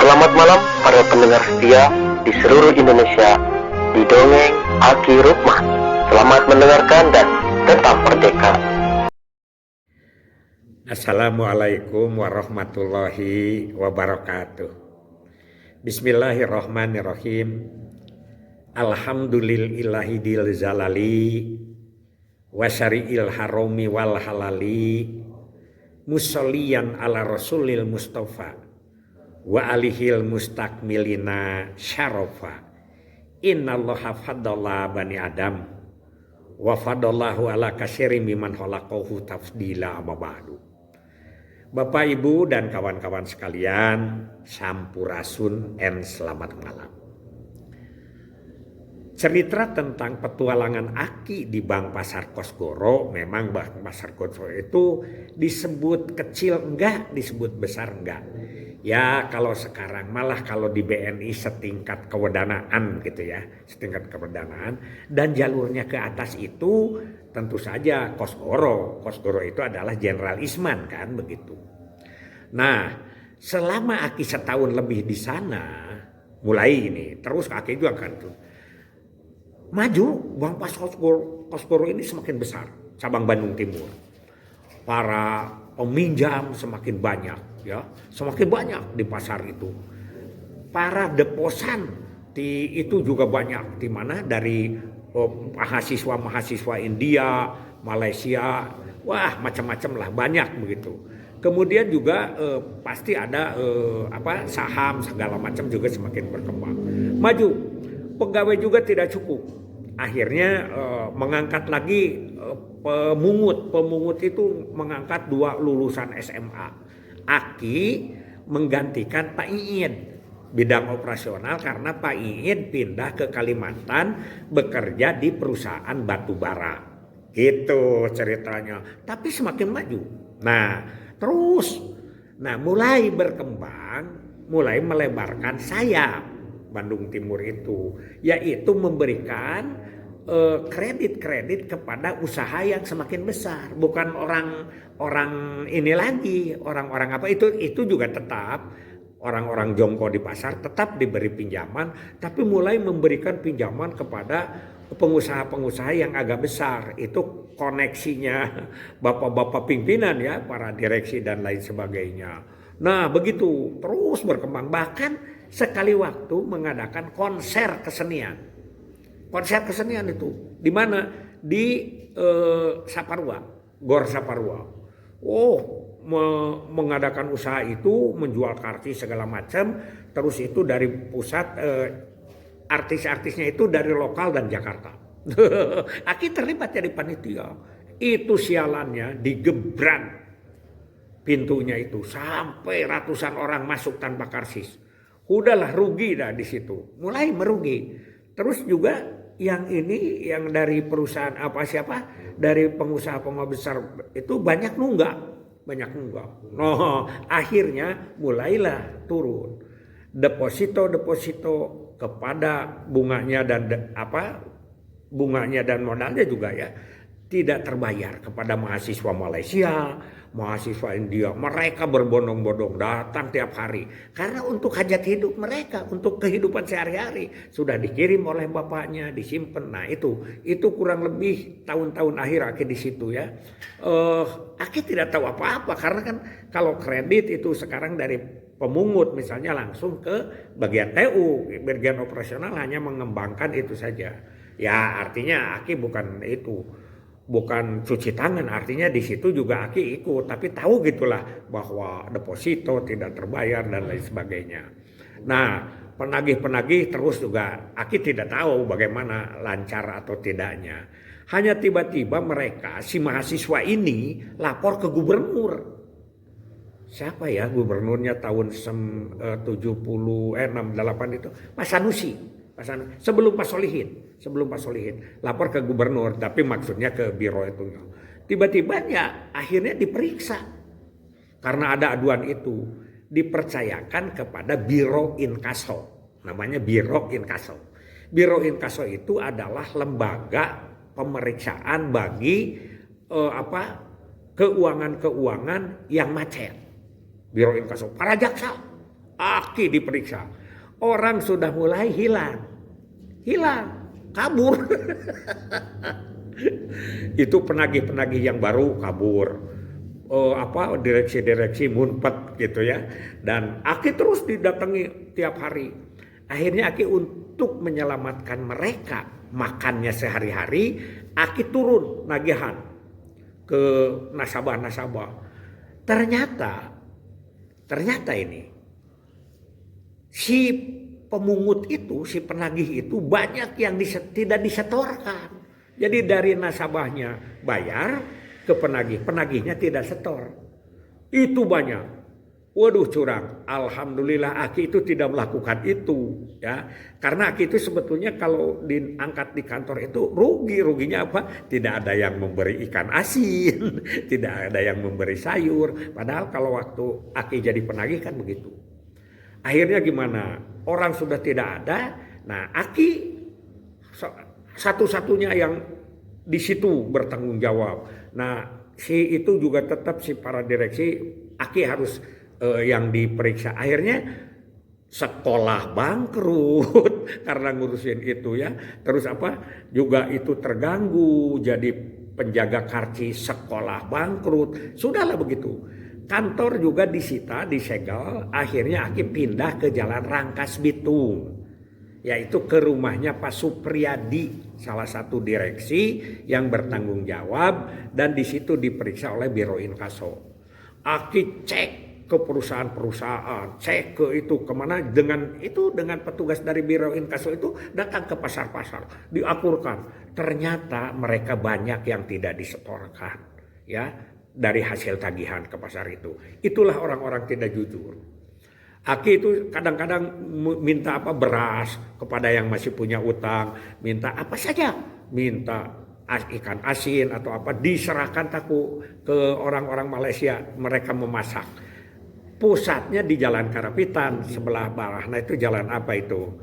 Selamat malam para pendengar setia di seluruh Indonesia di Dongeng Aki Rukman. Selamat mendengarkan dan tetap merdeka. Assalamualaikum warahmatullahi wabarakatuh. Bismillahirrahmanirrahim. Alhamdulillahi dil zalali wa syari'il harami wal halali musolliyan ala rasulil mustafa wa alihil mustakmilina syarafa. Innallaha faddala bani adam wa faddallahu ala katsirin mimman khalaqahu tafdila amma ba'du. Bapak, Ibu, dan kawan-kawan sekalian, sampurasun and selamat malam. Cerita tentang petualangan Aki di Bank Pasar Kosgoro, memang Bank Pasar Kosgoro itu disebut kecil enggak, disebut besar enggak. Ya kalau sekarang malah kalau di BNI setingkat kewedanaan gitu ya, setingkat kewedanaan, dan jalurnya ke atas itu tentu saja Kosgoro. Kosgoro itu adalah Jenderal Isman kan begitu. Nah selama Aki setahun lebih di sana, mulai ini terus Aki juga kan tuh maju, Bank Pasar Kosgoro ini semakin besar, cabang Bandung Timur. Para peminjam semakin banyak, ya, semakin banyak di pasar itu. Para deposan itu juga banyak, di mana dari mahasiswa India, Malaysia, wah macam-macam lah, banyak begitu. Kemudian juga pasti ada saham segala macam juga semakin berkembang. Maju, pegawai juga tidak cukup. Akhirnya mengangkat lagi pemungut itu mengangkat 2 lulusan SMA. Aki menggantikan Pak Iin bidang operasional karena Pak Iin pindah ke Kalimantan bekerja di perusahaan batubara. Gitu ceritanya. Tapi semakin maju. Nah, terus mulai berkembang, mulai melebarkan sayap Bandung Timur itu, yaitu memberikan kredit kepada usaha yang semakin besar, bukan orang ini lagi, orang apa itu juga tetap orang-orang jongkok di pasar tetap diberi pinjaman, tapi mulai memberikan pinjaman kepada pengusaha-pengusaha yang agak besar. Itu koneksinya bapak-bapak pimpinan ya, para direksi dan lain sebagainya. Nah begitu terus berkembang, bahkan sekali waktu mengadakan konser kesenian. Konser kesenian itu di mana? Di Saparua, Gor Saparua. Mengadakan usaha itu, menjual karcis segala macam. Terus itu dari pusat, artis-artisnya itu dari lokal dan Jakarta. Aki terlibat jadi panitia. Itu sialannya digebrak pintunya itu sampai ratusan orang masuk tanpa karcis. Udahlah rugi dah di situ, mulai merugi. Terus juga yang dari perusahaan dari pengusaha besar itu banyak nunggak. Nah, akhirnya mulailah turun deposito kepada bunganya dan modalnya juga ya tidak terbayar kepada mahasiswa Malaysia, mahasiswa India. Mereka berbondong-bondong datang tiap hari karena untuk hajat hidup mereka, untuk kehidupan sehari-hari sudah dikirim oleh bapaknya, disimpan. Nah itu kurang lebih tahun-tahun akhir Aki di situ ya. Aki tidak tahu apa-apa karena kan kalau kredit itu sekarang dari pemungut misalnya langsung ke bagian TU, bagian operasional hanya mengembangkan itu saja. Ya artinya Aki bukan cuci tangan, artinya di situ juga Aki ikut, tapi tahu gitulah bahwa deposito tidak terbayar dan lain sebagainya. Nah penagih terus juga Aki tidak tahu bagaimana lancar atau tidaknya. Hanya tiba-tiba mereka si mahasiswa ini lapor ke gubernur. Siapa ya gubernurnya tahun 68 itu? Pak Sanusi. Sebelum Pak Solihin lapor ke gubernur, tapi maksudnya ke biro itu. Tiba-tiba ya akhirnya diperiksa karena ada aduan itu, dipercayakan kepada Biro Inkaso, namanya Biro Inkaso. Biro Inkaso itu adalah lembaga pemeriksaan bagi keuangan yang macet. Biro Inkaso, para jaksa Aki diperiksa. Orang sudah mulai hilang, kabur. Itu penagih-penagih yang baru kabur. Direksi-direksi mumpet gitu ya. Dan Aki terus didatangi tiap hari. Akhirnya Aki untuk menyelamatkan mereka makannya sehari-hari, Aki turun nagihan ke nasabah-nasabah. Ternyata ini si pemungut itu, si penagih itu banyak yang tidak disetorkan. Jadi dari nasabahnya bayar ke penagih, penagihnya tidak setor. Itu banyak. Waduh curang. Alhamdulillah Aki itu tidak melakukan itu ya. Karena Aki itu sebetulnya kalau diangkat di kantor itu ruginya apa? Tidak ada yang memberi ikan asin, tidak ada yang memberi sayur. Padahal kalau waktu Aki jadi penagih kan begitu. Akhirnya gimana? Orang sudah tidak ada. Nah Aki satu-satunya yang di situ bertanggung jawab. Nah si itu juga tetap si para direksi Aki harus yang diperiksa. Akhirnya sekolah bangkrut karena ngurusin itu ya. Terus juga itu terganggu, jadi penjaga karcis sekolah bangkrut. Sudahlah begitu. Kantor juga disita, disegel. Akhirnya Aki pindah ke Jalan Rangkas Bitung, yaitu ke rumahnya Pak Supriyadi, salah satu direksi yang bertanggung jawab, dan di situ diperiksa oleh Biro Inkaso. Aki cek ke perusahaan-perusahaan, cek ke itu kemana dengan petugas dari Biro Inkaso itu datang ke pasar-pasar, diakurkan. Ternyata mereka banyak yang tidak disetorkan, ya, dari hasil tagihan ke pasar itu. Itulah orang-orang tidak jujur. Aki itu kadang-kadang minta beras kepada yang masih punya utang, minta apa saja, minta ikan asin atau diserahkan ke orang-orang Malaysia, mereka memasak. Pusatnya di Jalan Karapitan sebelah bawah. Nah itu jalan apa itu?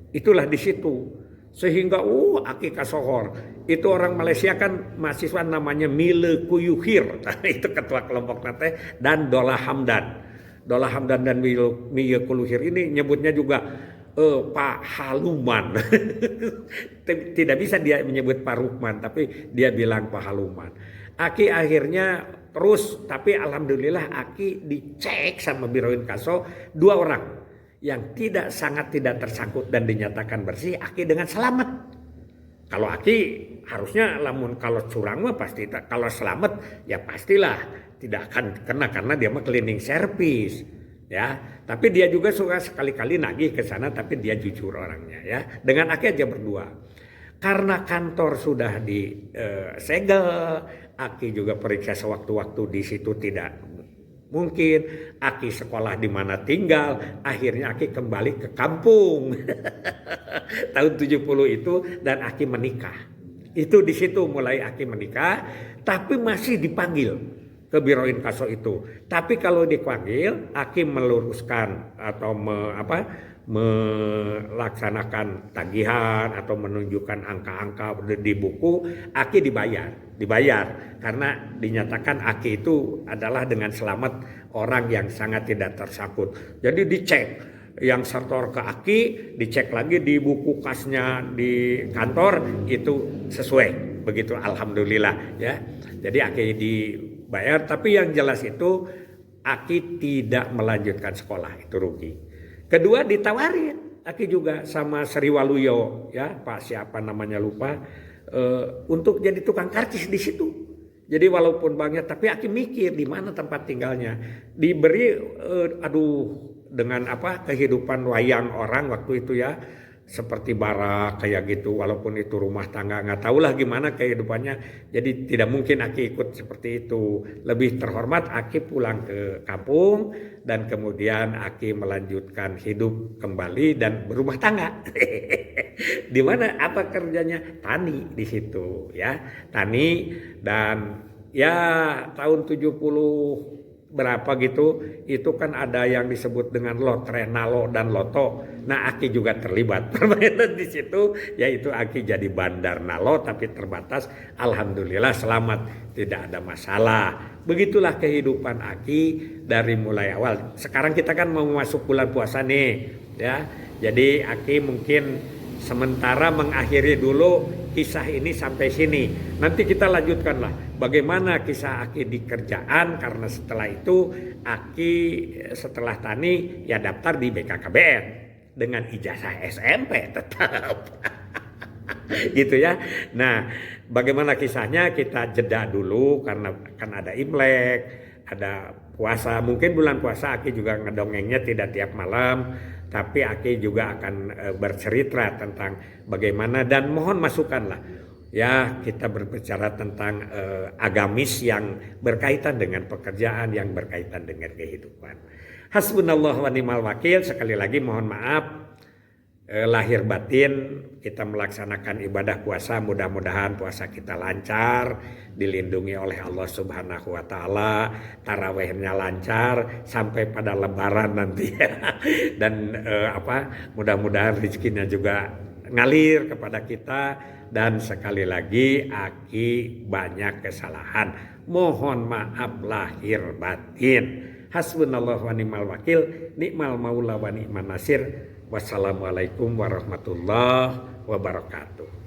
Itulah di situ. Sehingga Aki kasohor. Itu orang Malaysia kan mahasiswa namanya Mile Kuyuhir. Itu ketua kelompok nate, dan Dola Hamdan. Dola Hamdan dan Mile Kuyuhir ini nyebutnya juga Pak Haluman. Tidak bisa dia menyebut Pak Rukman, tapi dia bilang Pak Haluman. Aki akhirnya terus, tapi alhamdulillah Aki dicek sama Biro Inkaso 2 orang yang sangat tidak tersangkut dan dinyatakan bersih. Aki dengan selamat. Kalau Aki harusnya kalau curang mah pasti, kalau selamat ya pastilah tidak akan kena karena dia mah cleaning service ya. Tapi dia juga suka sekali-kali nagih ke sana, tapi dia jujur orangnya ya. Dengan Aki aja berdua. Karena kantor sudah disegel, Aki juga periksa sewaktu-waktu di situ tidak mungkin. Aki sekolah di mana tinggal, akhirnya Aki kembali ke kampung. Tahun 70 itu, dan Aki menikah. Itu di situ mulai Aki menikah, tapi masih dipanggil ke Biro Inkaso itu. Tapi kalau dipanggil, Aki meluruskan atau melaksanakan tagihan atau menunjukkan angka-angka di buku, Aki dibayar karena dinyatakan Aki itu adalah dengan selamat orang yang sangat tidak tersangkut. Jadi dicek yang setor ke Aki, dicek lagi di buku kasnya di kantor itu sesuai, begitu alhamdulillah ya. Jadi Aki dibayar, tapi yang jelas itu Aki tidak melanjutkan sekolah, itu rugi. Kedua ditawarin Aki juga sama Sri Waluyo ya, Pak siapa namanya lupa, untuk jadi tukang karcis di situ. Jadi walaupun banyak, tapi Aki mikir di mana tempat tinggalnya. Diberi dengan kehidupan wayang orang waktu itu ya, seperti barak kayak gitu, walaupun itu rumah tangga, nggak tahulah gimana kehidupannya. Jadi tidak mungkin Aki ikut seperti itu. Lebih terhormat Aki pulang ke kampung, dan kemudian Aki melanjutkan hidup kembali dan berumah tangga. Di mana apa kerjanya? Tani di situ ya, tani. Dan ya tahun 78 berapa gitu, itu kan ada yang disebut dengan lotre, nalo dan loto. Nah, Aki juga terlibat permainan di situ, yaitu Aki jadi bandar nalo tapi terbatas. Alhamdulillah selamat, tidak ada masalah. Begitulah kehidupan Aki dari mulai awal. Sekarang kita kan mau masuk bulan puasa nih, ya. Jadi Aki mungkin sementara mengakhiri dulu kisah ini sampai sini. Nanti kita lanjutkan lah bagaimana kisah Aki di kerjaan, karena setelah itu Aki setelah tani ya daftar di BKKBN dengan ijazah SMP tetap. Gitu ya. Nah, bagaimana kisahnya kita jeda dulu karena kan ada Imlek, ada puasa. Mungkin bulan puasa Aki juga ngedongengnya tidak tiap malam, tapi Aki juga akan bercerita tentang bagaimana, dan mohon masukan lah. Ya, kita berbicara tentang agamis yang berkaitan dengan pekerjaan, yang berkaitan dengan kehidupan. Hasbunallah wa ni'mal wakil. Sekali lagi mohon maaf lahir batin kita melaksanakan ibadah puasa, mudah-mudahan puasa kita lancar, dilindungi oleh Allah Subhanahu wa taala, tarawihnya lancar sampai pada lebaran nanti ya. Dan mudah-mudahan rezekinya juga ngalir kepada kita, dan sekali lagi Aki banyak kesalahan, mohon maaf lahir batin. Hasbunallah wa ni'mal wakil, ni'mal maula wa ni'man nasir. Wassalamualaikum warahmatullahi wabarakatuh.